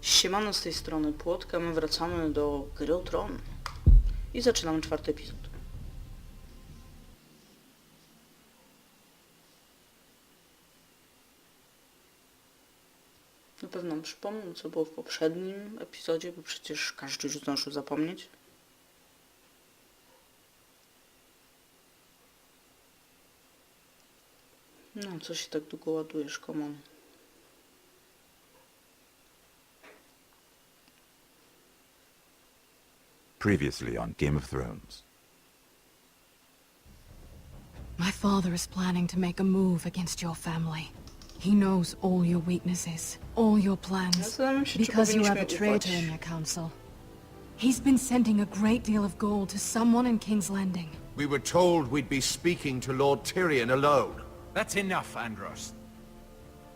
Siemano, z tej strony Płotka, my wracamy do gry o Tron i zaczynamy 4. epizod. Na pewno nam przypomnę, co było w poprzednim epizodzie, bo przecież każdy już zdążył zapomnieć. No, co się tak długo ładujesz, come on. Previously on Game of Thrones. My father is planning to make a move against your family. He knows all your weaknesses, all your plans, Zastanawiam się, czy because you have a powinniśmy traitor ufać. in your council. He's been sending a great deal of gold to someone in King's Landing. We were told we'd be speaking to Lord Tyrion alone. That's enough, Andros.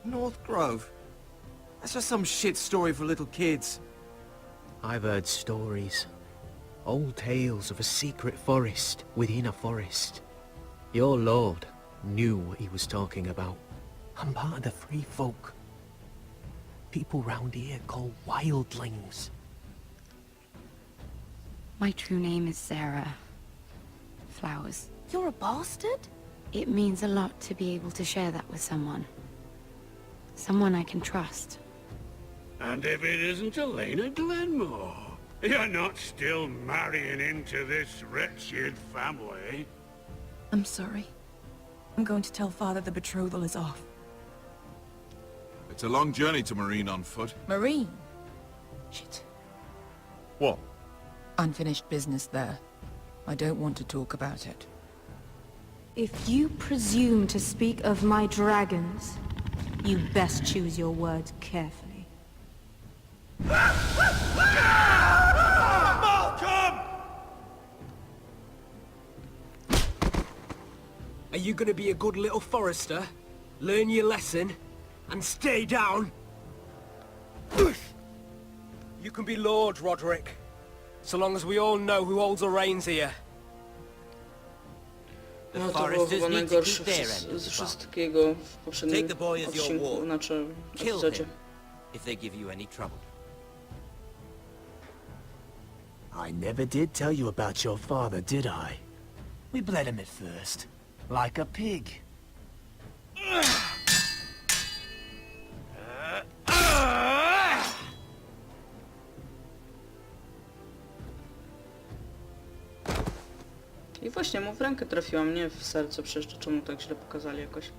North Grove? That's just some shit story for little kids. I've heard stories. Old tales of a secret forest within a forest. Your lord knew what he was talking about. I'm part of the free folk. People round here call wildlings. My true name is Sarah Flowers. You're a bastard? It means a lot to be able to share that with someone. Someone I can trust. And if it isn't Elena Glenmore, you're not still marrying into this wretched family. I'm sorry. I'm going to tell Father the betrothal is off. It's a long journey to Marine on foot. Marine? Shit. What? Unfinished business there. I don't want to talk about it. If you presume to speak of my dragons, you best choose your words carefully. Malcolm! Are you gonna be a good little forester? Learn your lesson? And stay down? You can be Lord, Roderick. So long as we all know who holds the reins here. No to było chyba najgorsze ze wszystkiego w poprzednim odcinku, znaczy epizodzie. If they give you any trouble. I never did tell you about your father, did I? We bled him at first, like a pig. I właśnie mu w rękę trafiłam, nie w serce, przecież to czemu tak źle pokazali jakoś.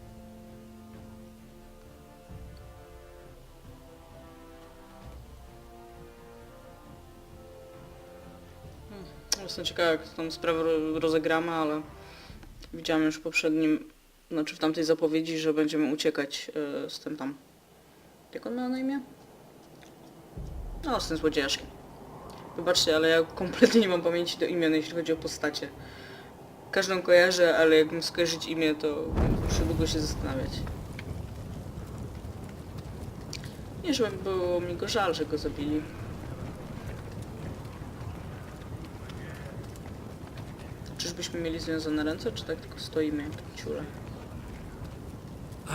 Jestem ciekawa, jak tą sprawę rozegramy, ale widziałem już w poprzednim, znaczy w tamtej zapowiedzi, że będziemy uciekać z tym tam. Jak on miał na imię? No, z tym złodziejaszkiem. Wybaczcie, ale ja kompletnie nie mam pamięci do imion, jeśli chodzi o postacie. Każdą kojarzę, ale jakbym skojarzyć imię, to muszę długo się zastanawiać. Nie, żeby było mi go żal, że go zabili. Czyżbyśmy mieli związane ręce, czy tak tylko stoimy jak ciule?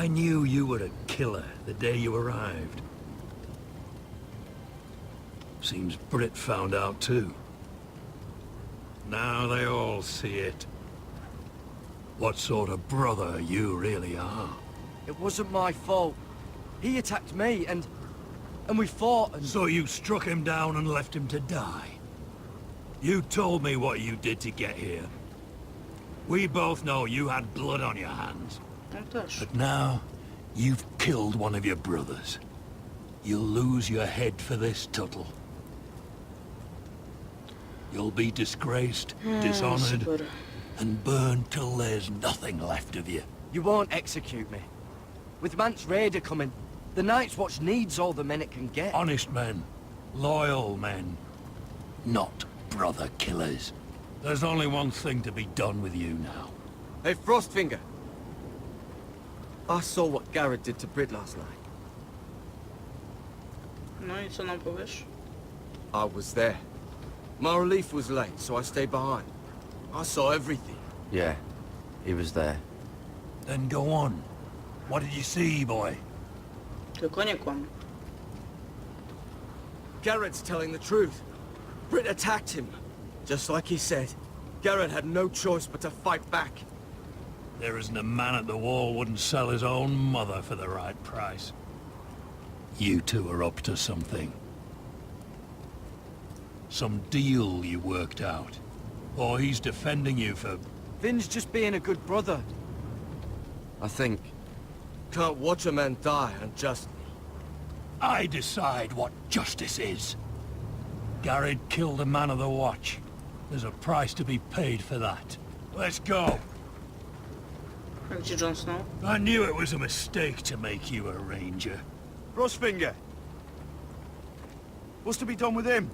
I knew you were a killer the day you arrived. Seems Brit found out too. Now they all see it. What sort of brother you really are. It wasn't my fault. He attacked me and we fought and... So you struck him down and left him to die. You told me what you did to get here. We both know you had blood on your hands. But now, you've killed one of your brothers. You'll lose your head for this, Tuttle. You'll be disgraced, dishonored, and burned till there's nothing left of you. You won't execute me. With Mance Raider coming, the Night's Watch needs all the men it can get. Honest men. Loyal men. Not brother killers. There's only one thing to be done with you now. Hey, Frostfinger. I saw what Garrett did to Brit last night. No i co nam powiesz? I was there. My relief was late, so I stayed behind. I saw everything. Yeah, he was there. Then go on. What did you see, boy? Tylko nie kłam. Garrett's telling the truth. Britt attacked him. Just like he said. Garrett had no choice but to fight back. There isn't a man at the wall wouldn't sell his own mother for the right price. You two are up to something. Some deal you worked out. Or he's defending you for... Vin's just being a good brother. I think. Can't watch a man die unjustly. I decide what justice is. Garrett killed a man of the watch. There's a price to be paid for that. Let's go. A gdzie Jon Snow? I knew it was a mistake to make you a ranger. Frostfinger. What's to be done with him?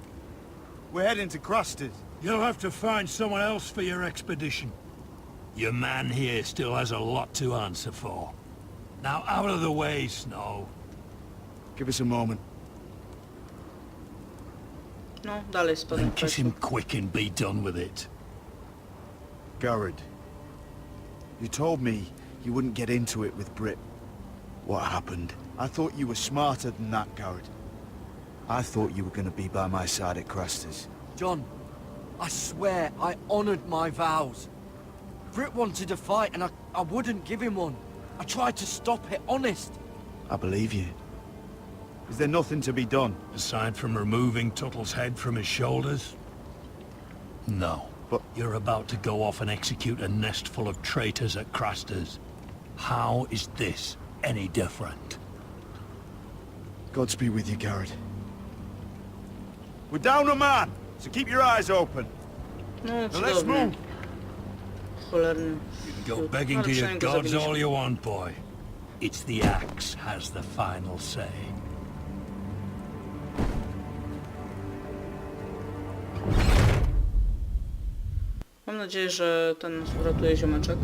We're heading to Crusters. You'll have to find someone else for your expedition. Your man here still has a lot to answer for. Now out of the way, Snow. Give us a moment. No, dalej spadam Then w kiss peśle. him quick and be done with it. Garrett. You told me you wouldn't get into it with Britt. What happened? I thought you were smarter than that, Garrett. I thought you were going to be by my side at Crusters. John, I swear I honored my vows. Britt wanted a fight and I wouldn't give him one. I tried to stop it, honest. I believe you. Is there nothing to be done? Aside from removing Tuttle's head from his shoulders? No. But you're about to go off and execute a nest full of traitors at Crusters. How is this any different? Godspeed with you, Garrett. We're down a man, so keep your eyes open. No, Now let's cudownie. move. Cholerny. You can go begging Ale to your przynajmniej go gods zabiliśmy. all you want, boy. It's the axe has the final say. Mam nadzieję, że ten nas uratuje ziomeczek.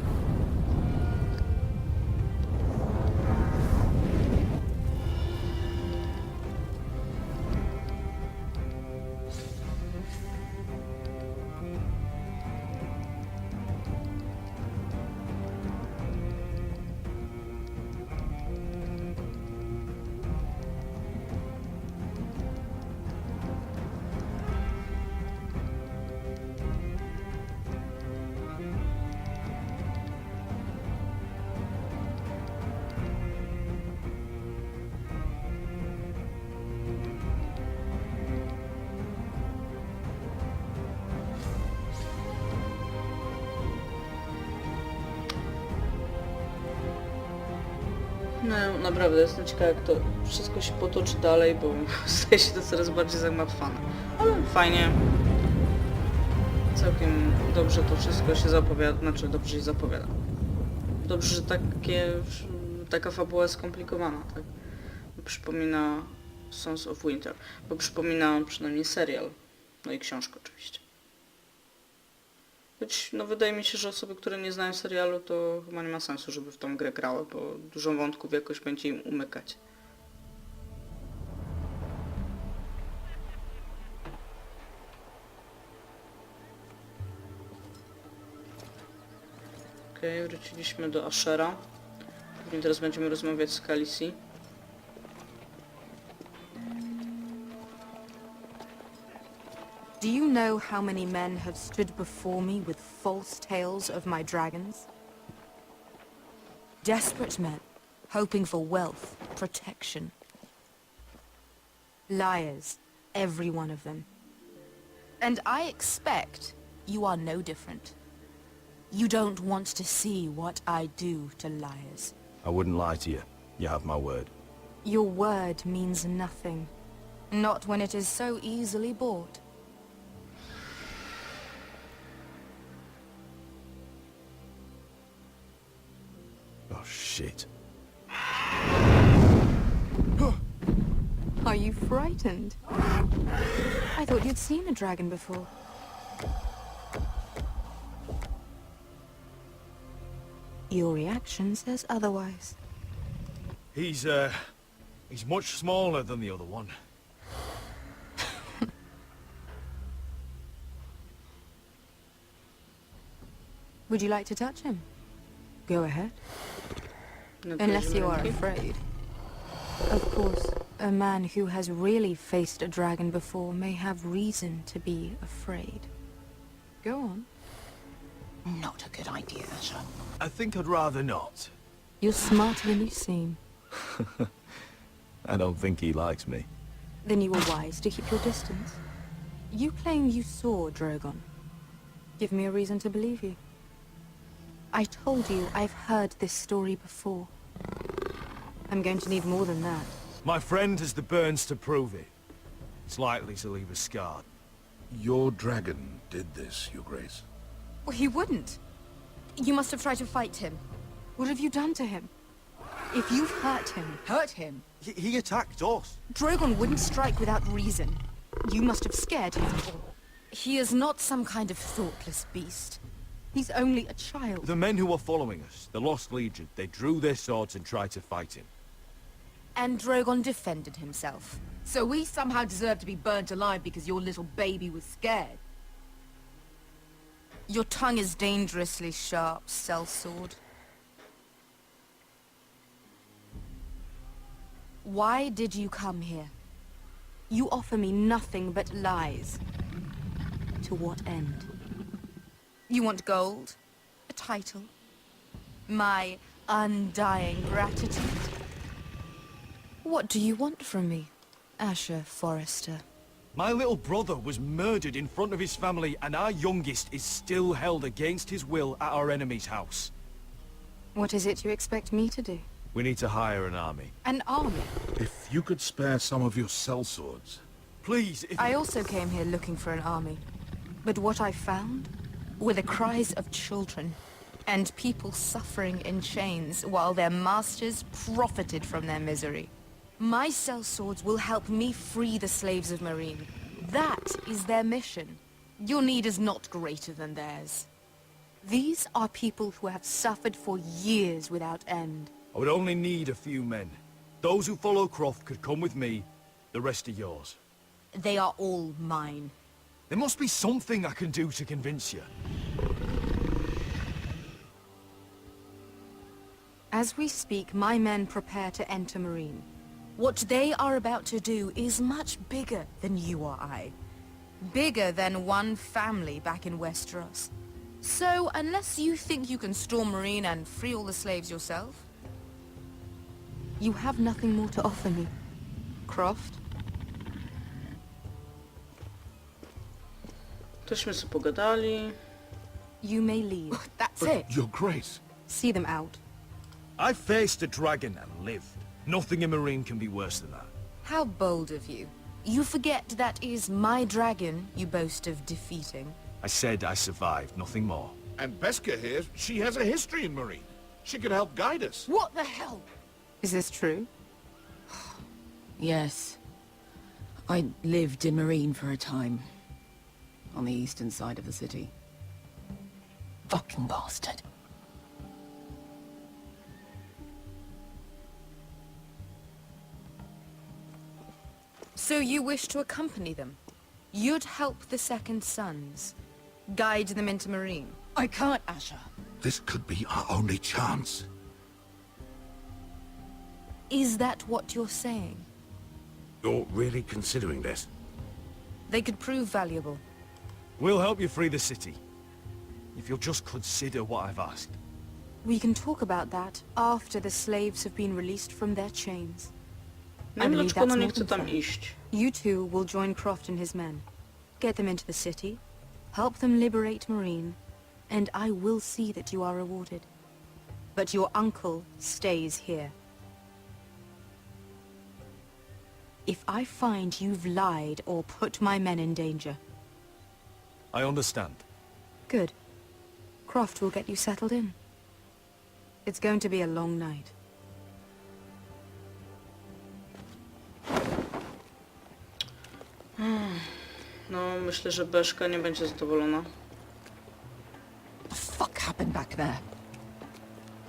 No, naprawdę jestem ciekawa, jak to wszystko się potoczy dalej, bo staje się to coraz bardziej zagmatwane. Ale fajnie. Całkiem dobrze to wszystko się zapowiada, znaczy dobrze się zapowiada. Dobrze, że taka fabuła jest skomplikowana, tak? Przypomina Sons of Winter, bo przypomina przynajmniej serial, no i książkę oczywiście. Choć, no wydaje mi się, że osoby, które nie znają serialu, to chyba nie ma sensu, żeby w tą grę grały, bo dużo wątków jakoś będzie im umykać. Okej, wróciliśmy do Ashera. Pewnie teraz będziemy rozmawiać z Khaleesi. Do you know how many men have stood before me with false tales of my dragons? Desperate men, hoping for wealth, protection. Liars, every one of them. And I expect you are no different. You don't want to see what I do to liars. I wouldn't lie to you. You have my word. Your word means nothing. Not when it is so easily bought. Oh, shit. Are you frightened? I thought you'd seen a dragon before. Your reaction says otherwise. He's much smaller than the other one. Would you like to touch him? Go ahead. No to Unless you are ręki. afraid. Of course, A man who has really faced a dragon before may have reason to be afraid. Go on. Not a good idea, Asher. I think I'd rather not. You're smarter than you seem. I don't think he likes me. Then you were wise to keep your distance. You claim you saw Drogon. Give me a reason to believe you. I told you I've heard this story before. I'm going to need more than that. My friend has the burns to prove it. It's likely to leave us scarred. Your dragon did this, Your Grace. Well, he wouldn't. You must have tried to fight him. What have you done to him? If you've hurt him... Hurt him? He attacked us. Drogon wouldn't strike without reason. You must have scared him. He is not some kind of thoughtless beast. He's only a child. The men who were following us, the Lost Legion, they drew their swords and tried to fight him. And Drogon defended himself. So we somehow deserve to be burnt alive because your little baby was scared? Your tongue is dangerously sharp, sellsword. Why did you come here? You offer me nothing but lies. To what end? You want gold? A title? My undying gratitude? What do you want from me, Asher Forrester? My little brother was murdered in front of his family, and our youngest is still held against his will at our enemy's house. What is it you expect me to do? We need to hire an army. An army? If you could spare some of your sellswords. Please, if... I also came here looking for an army. But what I found were the cries of children and people suffering in chains while their masters profited from their misery. My sellswords will help me free the slaves of Marine. That is their mission. Your need is not greater than theirs. These are people who have suffered for years without end. I would only need a few men. Those who follow Croft could come with me, the rest are yours. They are all mine. There must be something I can do to convince you. As we speak, my men prepare to enter Marine. What they are about to do is much bigger than you or I. Bigger than one family back in Westeros. So, unless you think you can storm Marine and free all the slaves yourself... You have nothing more to offer me, Croft. Tośmy sobie pogadali. You may leave. That's But, it. Your Grace. See them out. I faced a dragon and lived. Nothing in Marine can be worse than that. How bold of you. You forget that is my dragon you boast of defeating. I said I survived, nothing more. And Beska here, she has a history in Marine. She could help guide us. What the hell? Is this true? Yes. I lived in Marine for a time. On the eastern side of the city. Fucking bastard. So you wish to accompany them? You'd help the Second Sons? Guide them into Marine? I can't, Asher. This could be our only chance. Is that what you're saying? You're really considering this? They could prove valuable. We'll help you free the city. If you'll just consider what I've asked. We can talk about that after the slaves have been released from their chains. Nie wiem, dlaczego ona nie chce tam iść. You two will join Croft and his men. Get them into the city, help them liberate Marine, and I will see that you are rewarded. But your uncle stays here. If I find you've lied or put my men in danger... I understand. Good. Croft will get you settled in. It's going to be a long night. No, myślę, że Beszka nie będzie zadowolona. What the fuck happened back there?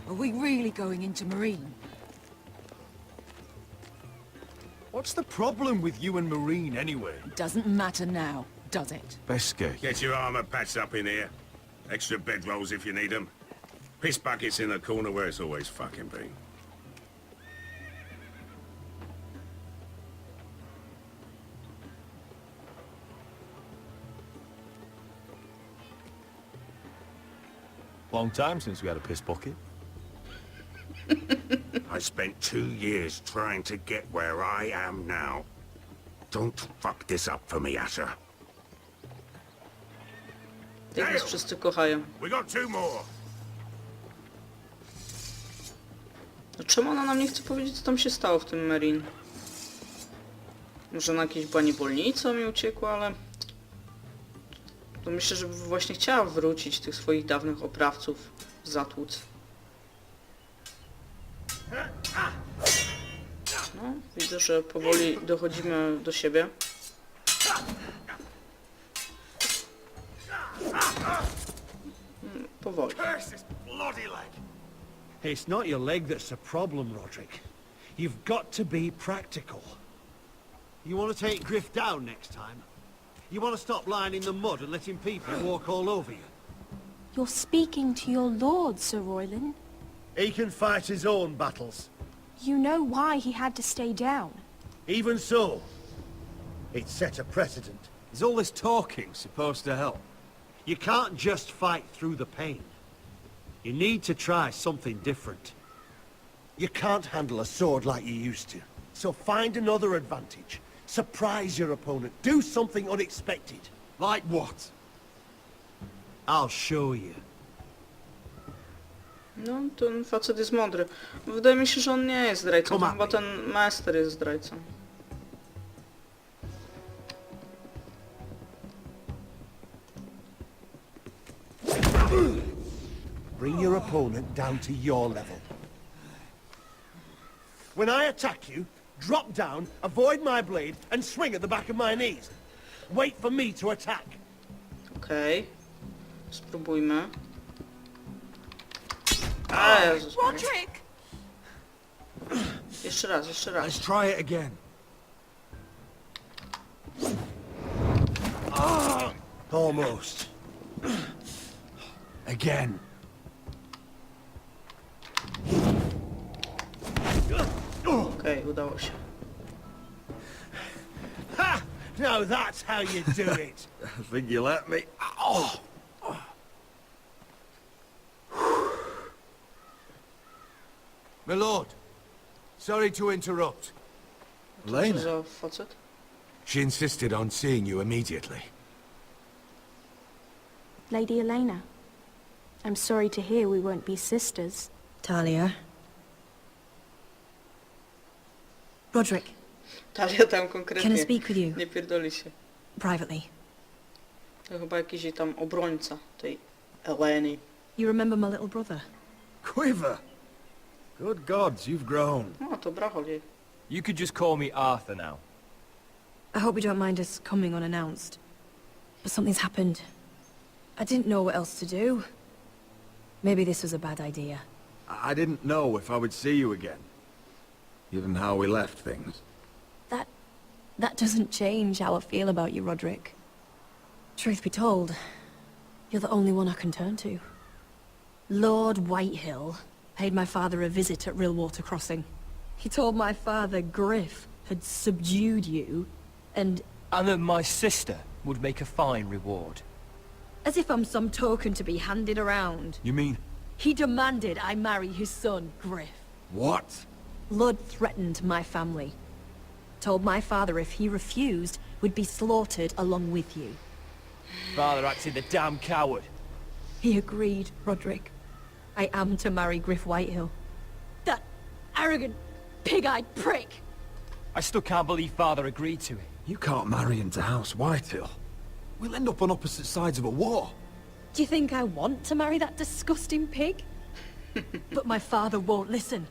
Are we really going into Marine? What's the problem with you and Marine anyway? Doesn't matter now, does it? Beska. Get your armor patched up in here. Extra bedrolls if you need them. Piss buckets in the corner where it's always fucking been. Long time since we had a piss bucket. I spent 2 years trying to get where I am now. Don't fuck this up for me, Asher. Jak nas wszyscy kochają. We got 2 more. No czemu ona nam nie chce powiedzieć, co tam się stało w tym Marine? Może na jakieś była niewolnica mi uciekła, ale... To myślę, że właśnie chciała wrócić tych swoich dawnych oprawców zatłuc. No, widzę, że powoli dochodzimy do siebie. Powoli. It's not your leg that's the problem, Roderick. You've got to be practical. You want to take Griff down next time? You want to stop lying in the mud and letting people walk all over you? You're speaking to your lord, Sir Royland. He can fight his own battles. You know why he had to stay down. Even so, it set a precedent. Is all this talking supposed to help? You can't just fight through the pain. You need to try something different. You can't handle a sword like you used to. So find another advantage. Surprise your opponent. Do something unexpected. Like what? I'll show you. No, ten facet jest mądry. Wydaje mi się, że on nie jest zdrajcą. To chyba ten master jest zdrajcą. Bring your opponent down to your level. When I attack you, drop down, avoid my blade, and swing at the back of my knees. Wait for me to attack. Okej. Spróbujmy. Jezus. Roderick! Jeszcze raz, jeszcze raz. Let's try it again. Almost. Again. Okej, udało się. Ha! Now that's how you do it. I think you let me. Oh! My lord, sorry to interrupt. Co za facet? She insisted on seeing you immediately. Lady Elena, I'm sorry to hear we won't be sisters. Talia. Roderick. Talia tam konkretnie. Can I speak with you? Nie pierdoli się. Privately. To chyba jakiś tam obrońca tej Eleny. You remember my little brother? Quiver! Good gods, you've grown. O, to brachol. You could just call me Arthur now. I hope you don't mind us coming unannounced. But something's happened. I didn't know what else to do. Maybe this was a bad idea. I didn't know if I would see you again. Given how we left things. That doesn't change how I feel about you, Roderick. Truth be told, you're the only one I can turn to. Lord Whitehill paid my father a visit at Rillwater Crossing. He told my father Griff had subdued you, and that my sister would make a fine reward. as if I'm some token to be handed around. You mean... He demanded I marry his son, Griff. What? Lord threatened my family. Told my father if he refused, we'd be slaughtered along with you. Father acted the damn coward. He agreed, Roderick. I am to marry Griff Whitehill. That arrogant, pig-eyed prick! I still can't believe Father agreed to it. You can't marry into House Whitehill. We'll end up on opposite sides of a war. Do you think I want to marry that disgusting pig? But my father won't listen.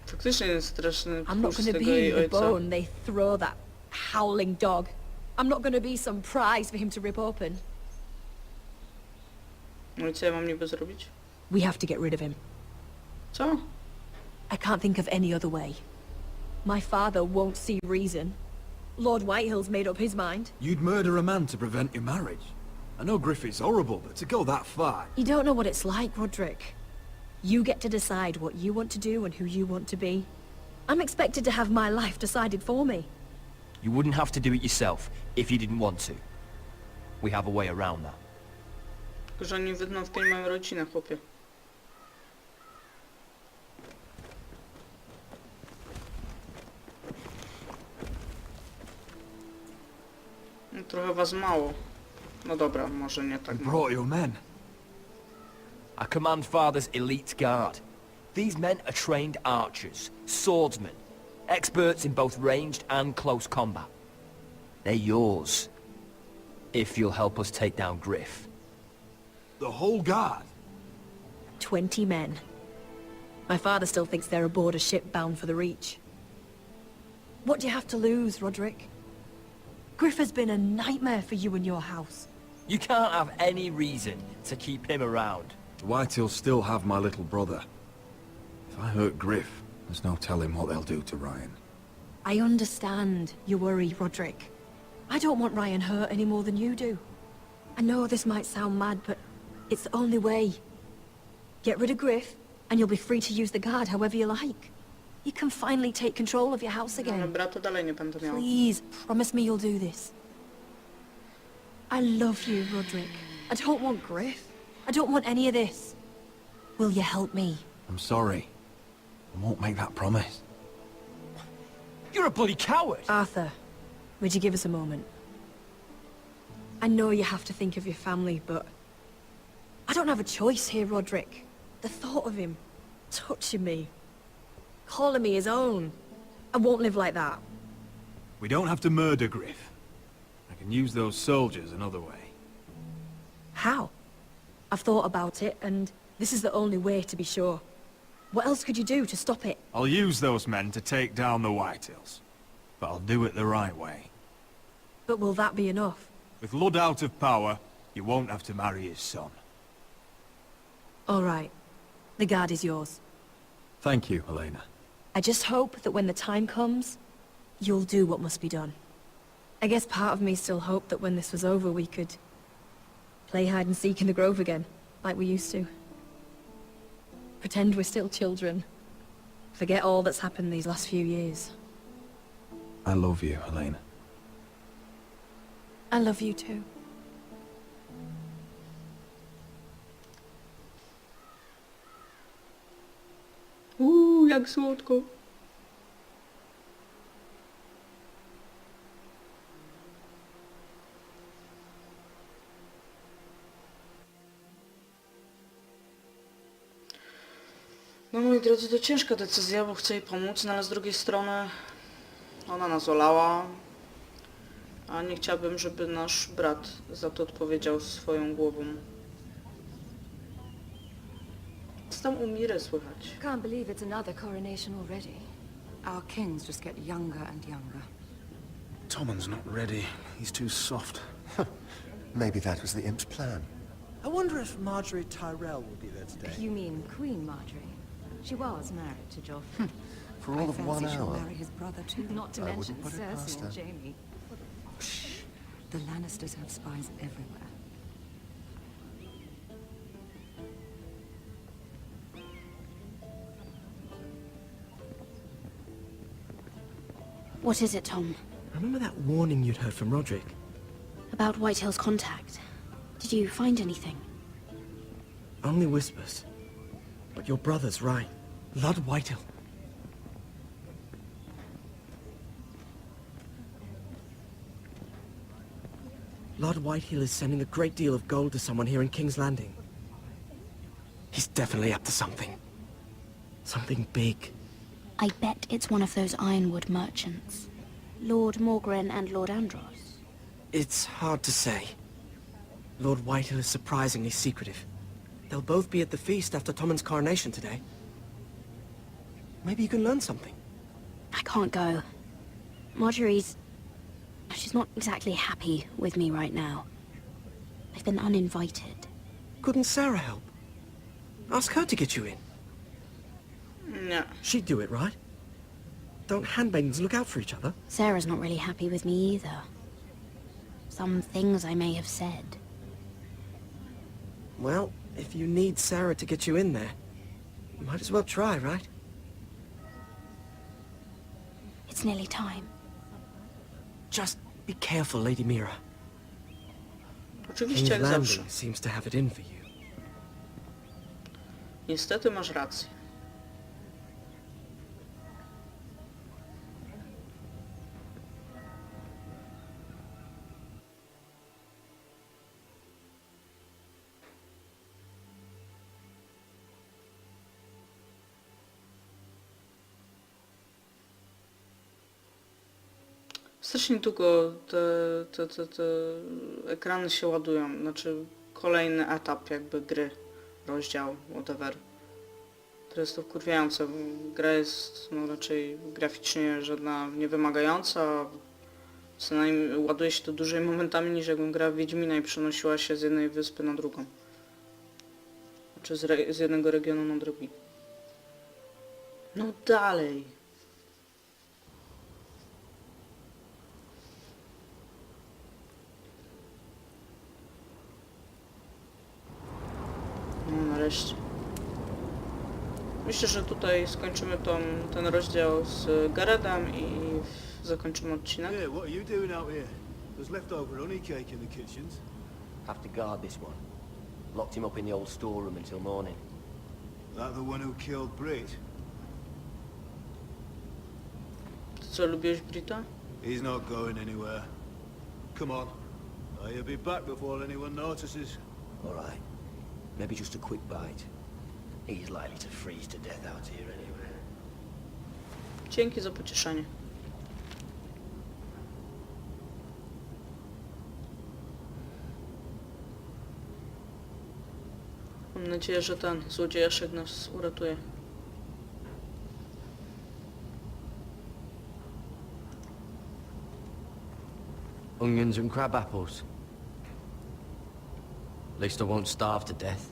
Faktycznie jest straszny. I'm not going to be the bone they throw that howling dog. I'm not going to be some prize for him to rip open. No i co ja mam niby zrobić? We have to get rid of him. Co? I can't think of any other way. My father won't see reason. Lord Whitehill's made up his mind. You'd murder a man to prevent your marriage. I know Griffith's horrible, but to go that far... You don't know what it's like, Roderick. You get to decide what you want to do and who you want to be. I'm expected to have my life decided for me. You wouldn't have to do it yourself if you didn't want to. We have a way around that. Tylko, że oni wydną w pień moją rodzinę, chłopie. No, trochę was mało. No dobra, może nie tak mało. Brought your men. I command Father's elite guard. These men are trained archers, swordsmen, experts in both ranged and close combat. They're yours, if you'll help us take down Griff. The whole guard? 20 men. My father still thinks they're aboard a ship bound for the Reach. What do you have to lose, Roderick? Griff has been a nightmare for you and your house. You can't have any reason to keep him around. Whitehill'll still have my little brother. If I hurt Griff, there's no telling what they'll do to Ryan. I understand your worry, Roderick. I don't want Ryan hurt any more than you do. I know this might sound mad, but it's the only way. Get rid of Griff, and you'll be free to use the guard however you like. You can finally take control of your house Ale again. brata dalej nie będę miał. Please, promise me you'll do this. I love you, Roderick. I don't want Griff. I don't want any of this. Will you help me? I'm sorry. I won't make that promise. You're a bloody coward! Arthur, would you give us a moment? I know you have to think of your family, but... I don't have a choice here, Roderick. The thought of him touching me, calling me his own. I won't live like that. We don't have to murder Griff. I can use those soldiers another way. How? I've thought about it, and this is the only way to be sure. What else could you do to stop it? I'll use those men to take down the Whitehills. But I'll do it the right way. But will that be enough? With Ludd out of power, you won't have to marry his son. All right. The guard is yours. Thank you, Elena. I just hope that when the time comes, you'll do what must be done. I guess part of me still hoped that when this was over we could play hide and seek in the grove again, like we used to. Pretend we're still children. Forget all that's happened these last few years. I love you, Elena. I love you too. Jak słodko. No moi drodzy, to ciężka decyzja, bo chcę jej pomóc, no ale z drugiej strony ona nas olała, a nie chciałabym, żeby nasz brat za to odpowiedział swoją głową. Co tam u Miry słychać? Can't believe it's another coronation already. Our kings just get younger and younger. Tommen's not ready. He's too soft. Maybe that was the imp's plan. I wonder if Marjorie Tyrell will be there today. You mean Queen Marjorie? She was married to Joffrey. For all of 1 she'll hour. marry his brother too. Not to I mention wouldn't put it past Cersei and her. Jaime. Shh. The Lannisters have spies everywhere. What is it, Tom? Remember that warning you'd heard from Roderick? About Whitehill's contact. Did you find anything? Only whispers. But your brother's right. Lord Whitehill. Lord Whitehill is sending a great deal of gold to someone here in King's Landing. He's definitely up to something. Something big. I bet it's one of those ironwood merchants. Lord Morgren and Lord Andros. It's hard to say. Lord Whitehill is surprisingly secretive. They'll both be at the feast after Tommen's coronation today. Maybe you can learn something. I can't go. Marjorie's... she's not exactly happy with me right now. I've been uninvited. Couldn't Sarah help? Ask her to get you in. No. She'd do it, right? Don't handmaidens look out for each other? Sarah's not really happy with me either. Some things I may have said. Well, if you need Sarah to get you in there, you might as well try, right? It's nearly time. Just be careful, Lady Mira. Oczywiście King's jak zawsze. Landing seems to have it in for you. Niestety masz rację. Strasznie długo te ekrany się ładują, znaczy kolejny etap jakby gry, rozdział, whatever. To jest to wkurwiające. Gra jest no, raczej graficznie żadna niewymagająca, co najmniej ładuje się to dłużej momentami niż jakbym grała w Wiedźmina i przenosiła się z jednej wyspy na drugą. Znaczy z jednego regionu na drugi. No dalej. No nareszcie. Myślę, że tutaj skończymy ten rozdział z Garethem i zakończymy odcinek. Yeah, what are you doing out here? There's leftover honey cake in the kitchens. Have to guard this one. Locked him up in the old storeroom until morning. That the one who killed Brit? Ty co, lubiłeś Brita? He's not going anywhere. Come on. He'll be back before anyone notices. All right. Maybe just a quick bite. He's likely to freeze to death out here anyway. Dzięki za pocieszenie. Mam nadzieję, że ten złodziejaszek nas uratuje. Onions and crab apples. At least I won't starve to death.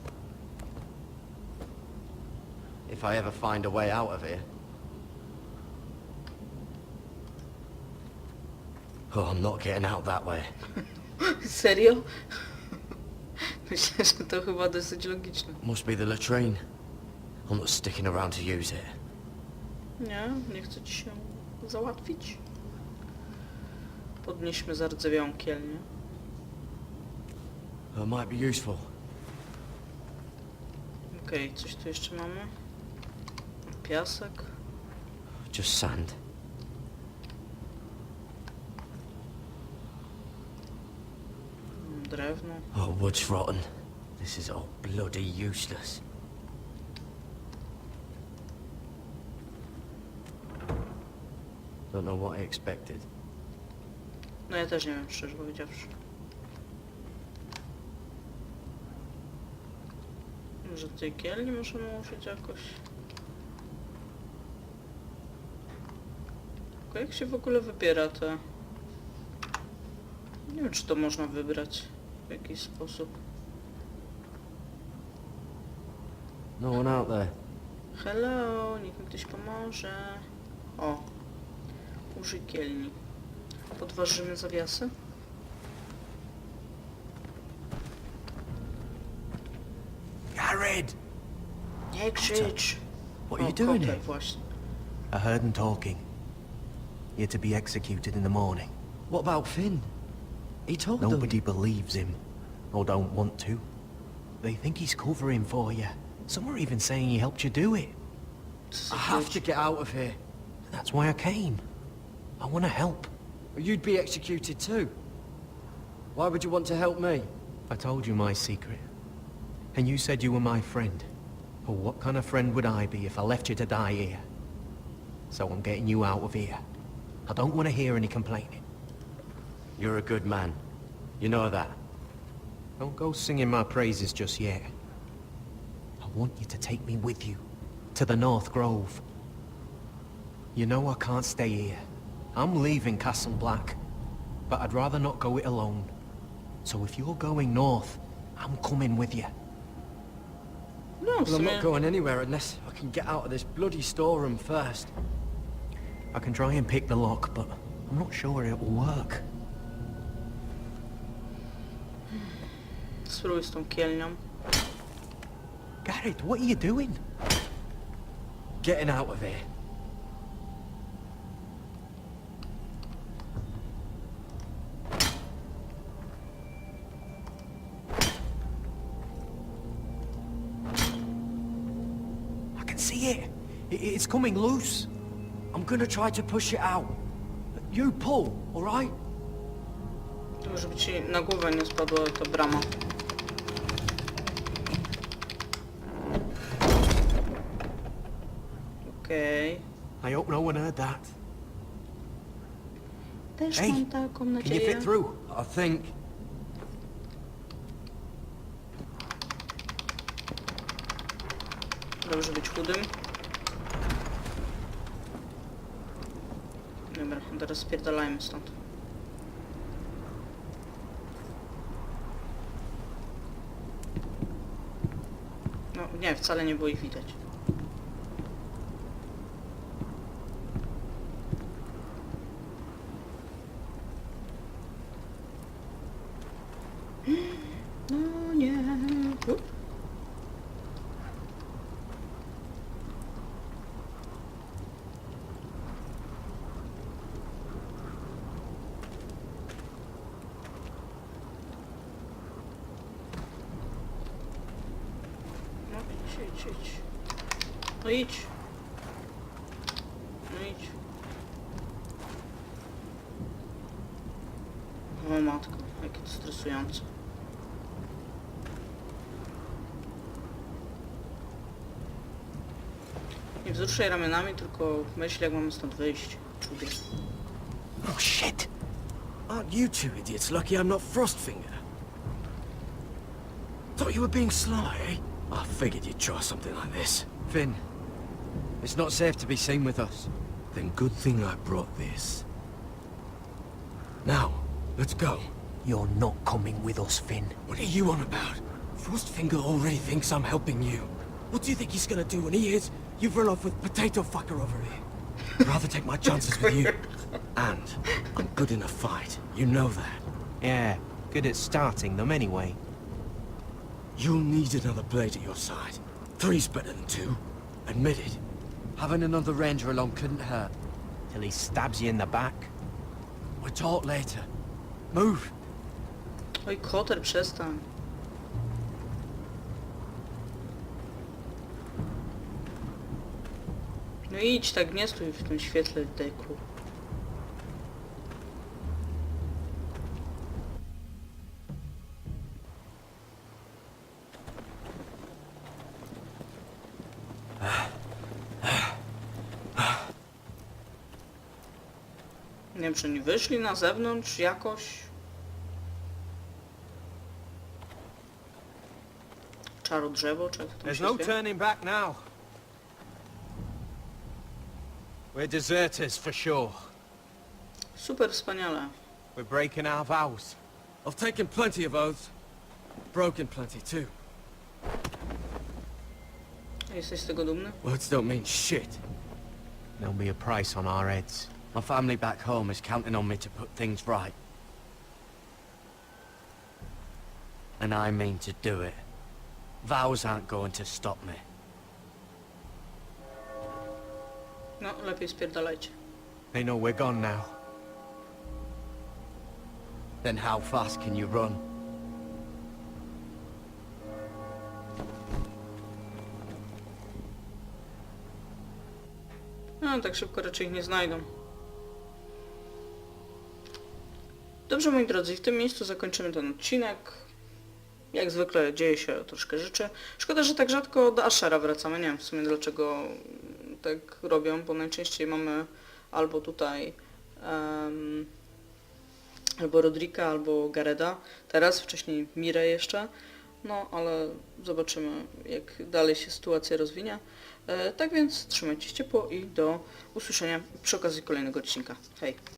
If I ever find a way out of here. Oh, I'm not getting out that way. Serio? Myślę, że to chyba dosyć logiczne. Must be the latrine. I'm not sticking around to use it. Nie chcę ci się załatwić. Podnieśmy zardzewiałą kielnię. It might be useful. Okej, coś tu jeszcze mamy. Piasek. Just sand. Drewno. Oh, wood's rotten. This is all bloody useless. Don't know what I expected. No ja też nie wiem, szczerze powiedziawszy. Może tej kielni możemy użyć jakoś? Tylko jak się w ogóle wybiera te... Nie wiem, czy to można wybrać w jakiś sposób. No one out there. Hello, niech mi ktoś pomoże. O, użyj kielni. Podważymy zawiasy. Jared! Nie krzycz! What are you doing here? Właśnie. I heard them talking. You're to be executed in the morning. What about Finn? He told them. Nobody believes him, or don't want to. They think he's covering for you. Some are even saying he helped you do it. I have to get out of here. That's why I came. I want to help. You'd be executed too. Why would you want to help me? I told you my secret. And you said you were my friend. Well, what kind of friend would I be if I left you to die here? So I'm getting you out of here. I don't want to hear any complaining. You're a good man. You know that. Don't go singing my praises just yet. I want you to take me with you. To the North Grove. You know I can't stay here. I'm leaving Castle Black. But I'd rather not go it alone. So if you're going north, I'm coming with you. No, well, I'm not going anywhere unless I can get out of this bloody storeroom first. I can try and pick the lock, but I'm not sure it will work. Spróbuj z tą kielnią. Gareth, what are you doing? Getting out of here. see it? It's coming loose. I'm gonna try to push it out. You pull, all right? To żeby ci na głowę nie spadła ta brama. Okej. I hope no one heard that. Też Hey, mam taką Can you nadzieję. fit through? I think. Dobrze być chudym. Dobra, teraz spierdalajmy stąd. No nie, wcale nie było ich widać. No nie. Up. No idź. No idź. No idź. O matko, jakie to stresujące. Nie wzruszaj ramionami, tylko myśl, jak mamy stąd wyjść. Człowiek. Oh shit! Aren't you two idiots lucky I'm not Frostfinger? Thought you were being sly, eh? I figured you'd try something like this. Finn, it's not safe to be seen with us. Then good thing I brought this. Now, let's go. You're not coming with us, Finn. What are you on about? Frostfinger already thinks I'm helping you. What do you think he's gonna do when he hears you've run off with Potato Fucker over here? I'd rather take my chances with you. And I'm good in a fight. You know that. Yeah, good at starting them anyway. You'll need another blade at your side. 3's better than 2. Admit it. Having another ranger along couldn't hurt. Till he stabs you in the back. We'll talk later. Move. Oj, koter, przestań. No idź, tak nie stój w tym świetle deklu. Nie wiem, czy oni wyszli na zewnątrz jakoś. Czaro drzewo, czy jak to tam There's się no zwie? turning back now. We're deserters for sure. Super wspaniale. We're breaking our vows. I've taken plenty of oaths. Broken plenty too. Jesteś z tego dumny? Words don't mean shit. There'll be a price on our heads. My family back home is counting on me to put things right. And I mean to do it. Vows aren't going to stop me. No, lepiej spierdalajcie. They know we're gone now. Then how fast can you run? No, tak szybko raczej ich nie znajdą. Dobrze, moi drodzy, w tym miejscu zakończymy ten odcinek. Jak zwykle dzieje się troszkę rzeczy. Szkoda, że tak rzadko do Ashera wracamy. Nie wiem w sumie dlaczego tak robią, bo najczęściej mamy albo tutaj albo Rodrika, albo Gareda. Teraz, wcześniej Mirę jeszcze. No, ale zobaczymy, jak dalej się sytuacja rozwinie. Tak więc trzymajcie się ciepło i do usłyszenia przy okazji kolejnego odcinka. Hej!